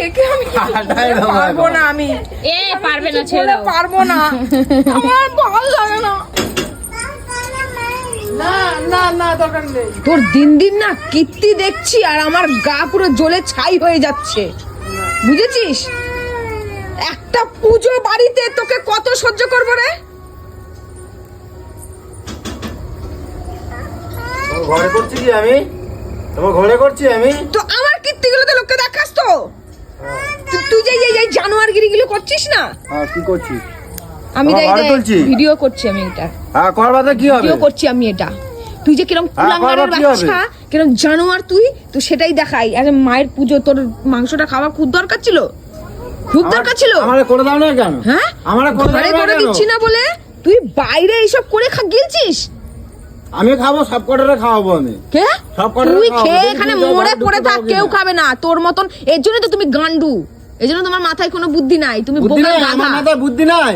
একে আমি পারবো না, আমি পারবে না, ছেড়ে দাও। পারবো না, আমার ভালো লাগে না। না না না, দরকার নেই। তোর দিন দিন না কীর্তি দেখছি আর আমার গা পুরো জ্বলে ছাই হয়ে যাচ্ছে, বুঝেছিস? একটা পুজো বাড়িতে তোকে কত সহ্য করবো রে? ঘরে করছি কি আমি? তোমার ঘরে করছি আমি? তো আমার কীর্তিগুলো তো লোককে দেখাস তো। তুই যে এই জানোয়ারগিরিগুলো করছিস না? হ্যাঁ, কি করছিস? আমি ভিডিও করছি, আমি এটা হ্যাঁ, করবাতে কি হবে? ভিডিও করছি আমি এটা। তুই যে কিরকম কুলাঙ্গারের বাচ্চা, কিরকম জানোয়ার তুই, তো সেটাই দেখাই। আরে মায়ের পুজো, তোর মাংসটা খাওয়া খুব দরকার ছিল, খুব দরকার ছিল। আমারে করে দাও না কেন? হ্যাঁ, আমারে করে দিচ্ছি না বলে তুই বাইরে এইসব করে গিলছিস। আমি খাবো, সব কটারে খাওয়াবো আমি। কে? সব কটারে তুই খাওয়াবো। খেয়ে এখানে মরে পড়ে থাক, কেউ খাবে না তোর মতন। এর জন্য তো তুমি গান্ডু, এর জন্য তোমার মাথায় কোনো বুদ্ধি নাই, তুমি বুদ্ধি বোকা নাই, গাধা। আমার মাথায় বুদ্ধি নাই,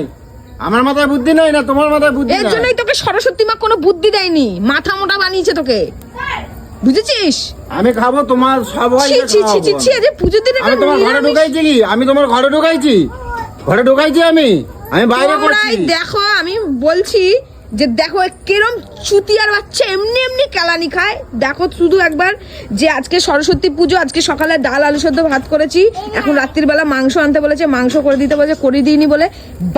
আমার মাথায় বুদ্ধি নাই না তোমার মাথায় বুদ্ধি নাই। এর জন্যই তোকে সরস্বতী মা কোনো বুদ্ধি দেয়নি, মাথা মোটা বানিয়েছে তোকে, বুঝেছিস? আমি খাবো তোমার সব হয়। আরে পুজোর দিনে আমি তোমার ঘরে ঢুকাইছি কি? আমি তোমার ঘরে ঢুকাইছি? ঘরে ঢুকাইছি আমি বাইরে করছি। দেখো আমি বলছি যে দেখো কিরম চুতিয়ার বাচ্চা এমনি এমনি কেলানি খায়। দেখো শুধু একবার যে আজকে সরস্বতী পুজো, আজকে সকালে ডাল আলু সেদ্ধ ভাত করেছি, এখন রাত্রির বেলা মাংস আনতে বলেছে, মাংস করে দিতে বলেছে, করে দিইনি বলে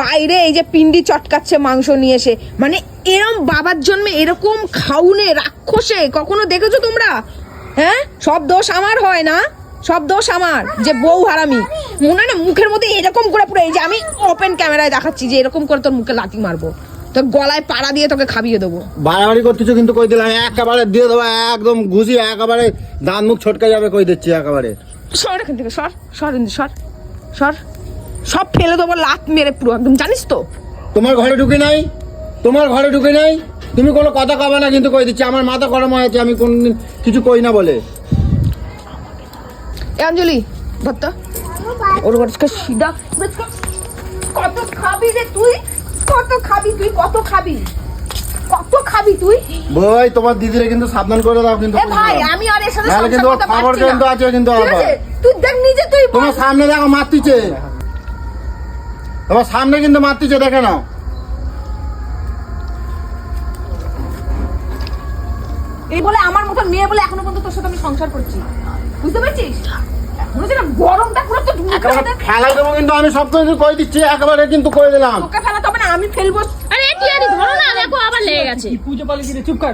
বাইরে এই যে পিন্ডি চটকাচ্ছে মাংস নিয়ে এসে। মানে এরম বাবার জন্মে এরকম খাউনে রাক্ষসে কখনো দেখেছো তোমরা? হ্যাঁ, সব দোষ আমার হয় না, সব দোষ আমার যে বউ হারামি। মনে হয় না মুখের মধ্যে এরকম করে পুরো, এই যে আমি ওপেন ক্যামেরায় দেখাচ্ছি যে এরকম করে তোর মুখে লাথি মারবো, তোর গলায় পাড়া দিয়ে তোকে খাবিয়ে দেবো। বাড়াবাড়ি করতেছো কিন্তু কই দিলাম, একেবারে দিয়ে দেবো একদম ঘুষিয়ে, একেবারে দাঁত মুখ ছটকে যাবে কই দিচ্ছি একেবারে। সর এখান থেকে, সর সর সর সর, সব ফেলে দেবো লাত মেরে পুরো একদম, জানিস তো? তোমার ঘরে ঢুকে নাই, তোমার ঘরে ঢুকে নাই, তুমি কোনো কথা কবে না কিন্তু কই দিচ্ছি। আমার মাথা গরম হয়েছে, আমি কোনদিন কিছু কই না বলে। এ অঞ্জলি ধরতো ওর ঘরে সিধা। কত খাবি রে তুই, কত খাবি তুই, কত খাবি, কত খাবি তুই? বই তোমার দিদিরে কিন্তু সাবধান করে দাও কিন্তু। এ ভাই, আমি আর এর সাথে নাহলে কিন্তু খবর কিন্তু আছে কিন্তু আবার। তুই দেখ নিজে, তুই তোমার সামনে দেখো মারতিছে, তোমার সামনে কিন্তু মারতিছে, দেখে নাও। এই বলে আমার মতো মেয়ে বলে এখনো পর্যন্ত তোর সাথে আমি সংসার করছি, বুঝতে পারছিস? এখনো যেটা গরমটা পুরো তো একেবারে ফেলাই দেবো কিন্তু, আমি সব কিছু কই দিচ্ছি একেবারে কিন্তু কই দিলাম। তোকে ফেলাতে হবে না, আমি ফেলবো। আরে টিয়ারি ধরো না, দেখো আবার লেগে গেছে। পুজো পালি দিলে চুপ কর,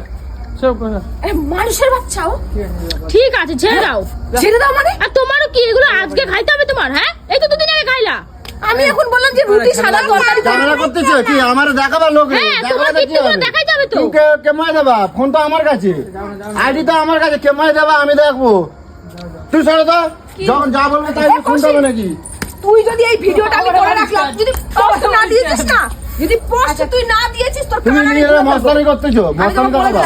সব কথা। আরে মানুষের বাচ্চাও, ঠিক আছে ছেড়ে দাও। ছেড়ে দাও মানে? আর তোমারও কি এগুলো আজকে খাইতে হবে তোমার? হ্যাঁ, এই তো দুদিন আগে খাইলা। আমি এখন বললাম যে রুটি সাদা তরকারি ক্যামেরা করতেছো কি? আমার দেখাবার লোক হ্যাঁ, তোমার কীর্তিগুলো দেখাইতে হবে তো। কেমন দেবা? ফোন তো আমার কাছে, আইডি তো আমার কাছে, কেমন দেবা আমি দেখবো। তুই সরে তো, যখন যা বলবো তাই শুনতে হবে নাকি? তুই যদি এই ভিডিওটা আমি করে রাখলাম, যদি পোস্ট না দিয়েছিস না, যদি পোস্ট তুই না দিয়েছিস তোর তুমি কানে নিজেরা মস্তানি করতেছো, মস্তানি দেখাবা।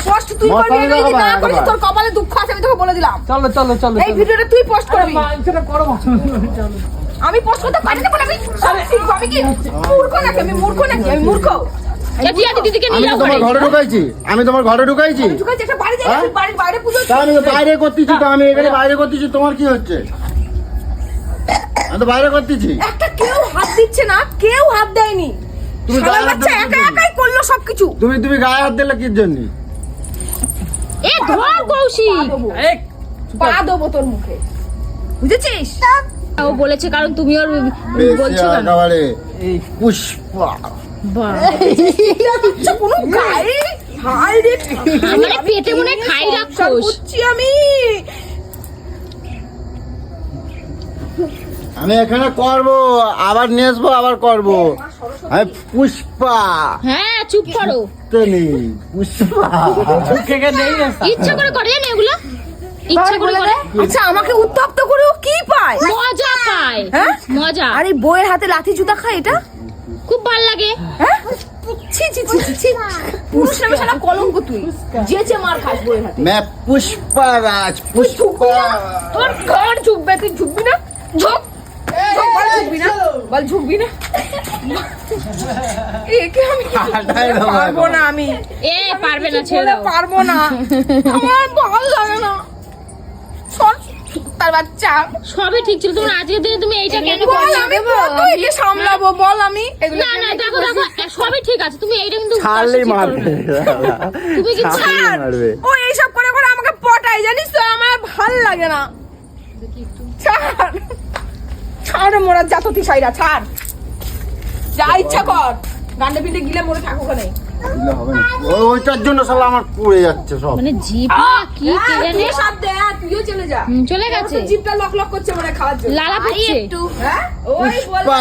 পোস্ট তুই করবি না, যদি না করিস তোর কপালে দুঃখ আছে, আমি তোকে বলে দিলাম। চলো চলো চলো, এই ভিডিওটা তুই পোস্ট করবি। সেটা করো, চলো। আমি পোস্ট করতে পারি না বলে আমি সব শিখবো। আমি কি মূর্খ নাকি? আমি মূর্খ নাকি? আমি মূর্খ? এই টিয়ারি দিদিকে আমি নিয়ে তো যাও তোমার ঘরে। ঘরে ঢুকাইছি, আমি তোমার ঘরে ঢুকাইছি। তুই কাছে একটা বাড়ি যাই, বাড়ির বাইরে পুজো তা আমি তো বাইরে করতেছি, তো আমি এখানে বাইরে করতেছি, তোমার কি হচ্ছে? আমি তো বাইরে করতেছি। একটা কেউ হাত দিচ্ছে না, কেউ হাত দেয়নি, তুমি শালা গায়ে হাত বাচ্চা দিলে একা কি একাই করলো সবকিছু। তুমি গায়ে হাত দিলে কি জন্য? এ ধর কৌশিক, পা দেবো তোর মুখে, বুঝেছিস? ও বলেছে কারণ তুমি ওর বলছো কেন? একেবারে পুষ্পা বাহ, আচ্ছা কোনো গায়ে হাই রে, মানে পেটে মনে হয় খাই রাক্ষস। বুঝছি আমি। আমি এখানে করবো, আবার নিয়ে আসবো, আবার করবো। আমি পুষ্পা হ্যাঁ, চুপ করো। তেনি পুষ্পা ইচ্ছা করে করে না এগুলো, ইচ্ছা করে করে। আচ্ছা আমাকে উত্তপ্ত করে ও কি পায়? মজা পায়, হ্যাঁ? মজা। আরে বইয়ের হাতে লাঠি জুতা খায় এটা? খুব ভাল লাগে। হ্যাঁ? ছি ছি ছি ছি ছি। পুরুষ নামে শালা কলঙ্ক তুই। যেচে মার খাস বইয়ের হাতে। मैं पुष्पा राज पुष्पा। তোর ঘর ঝুঁকবে, তুই ঝুঁকবি না? ঝুঁক। ঝুঁক, বল ঝুঁকবি না? বল ঝুঁকবি না? একে আমি পারবো না, আমি এ পারবে না, ছেড়ে দাও। পারবো না, আমার ভালো লাগে না। সর তার বাচ্চা সবই ঠিক ছিল, তোমার আজকে দিনে তুমি এইটা কেন বল করলে? আমি কত একে সামলাবো বল আমি এগুলো না না দেখো দেখো সবই ঠিক আছে, তুমি এইটা কিন্তু ছাড়লেই ঠিক করো মারবে না। তুমি কি ছাড়লেই মারবে ও এইসব করে করে আমাকে পটায় জানিস তো, আমার ভাল লাগে না। ছাড় ছাড় মোরা জাততি সাইরা ছাড়, যা ইচ্ছা কর, গান্ডে পিন্ডে গিলে মরে থাকো ওখানে। দিলে হবে না। ওইটার জন্য শালা আমার পুড়ে যাচ্ছে সব। মানে জিপ কি কে জানে তুইও সাথ দে, তুইও চলে যা। চলে গেছে, জিপটা লক লক করছে মনে হয় খাওয়ার জন্য। লালা পড়ছে একটু হ্যাঁ ওই বল পুষ্পা